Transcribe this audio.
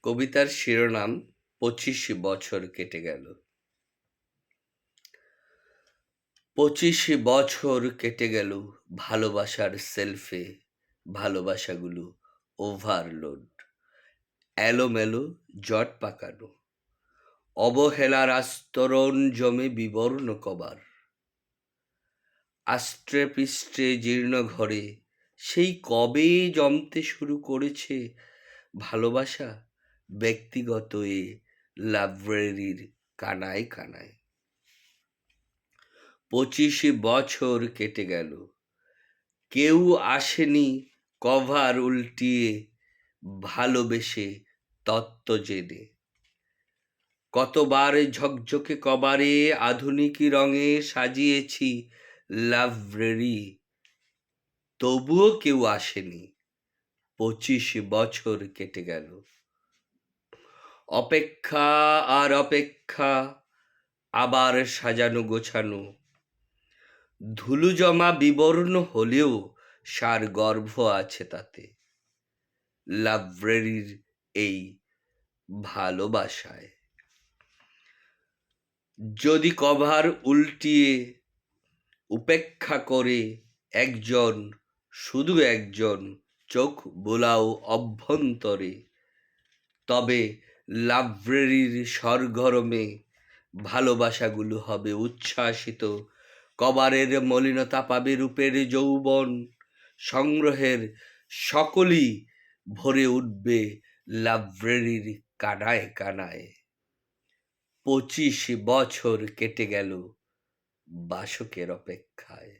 কবিতার শিরোনাম ২৫ বছর কেটে গেল। ২৫ বছর কেটে গেল ভালোবাসার সেলফে, ভালোবাসাগুলো ওভারলোড, এলোমেলো, জট পাকানো, অবহেলার আস্তরণ জমে বিবর্ণ কবার, আষ্ট্রে পৃষ্ঠে জীর্ণ ঘরে সেই কবে জমতে শুরু করেছে ভালোবাসা ব্যক্তিগত এ লাইব্রেরির কানায় কানায়। ২৫ বছর কেটে গেল, কেউ আসেনি কভার উল্টিয়ে ভালোবেসে তত্ত্ব জেনে। কতবার ঝকঝকে কভারে আধুনিক রঙে সাজিয়েছি লাইব্রেরি, তবুও কেউ আসেনি। ২৫ বছর কেটে গেল, অপেক্ষা আর অপেক্ষা, আবার সাজানো গোছানো, ধুলো জমা বিবর্ণ হলেও সারগর্ভ আছে তাতে লাইব্রেরির এই ভালোবাসায়। যদি কভার উল্টিয়ে উপেক্ষা করে একজন, শুধু একজন চোখ বোলাও অভ্যন্তরে, তবে লাইব্রেরির সরগরমে ভালোবাসাগুলো হবে উচ্ছ্বাসিত, কভারের মলিনতা পাবে রূপের যৌবন, সংগ্রহের সকলই ভরে উঠবে লাইব্রেরির কানায় কানায়। ২৫ বছর কেটে গেল বাসকের অপেক্ষায়।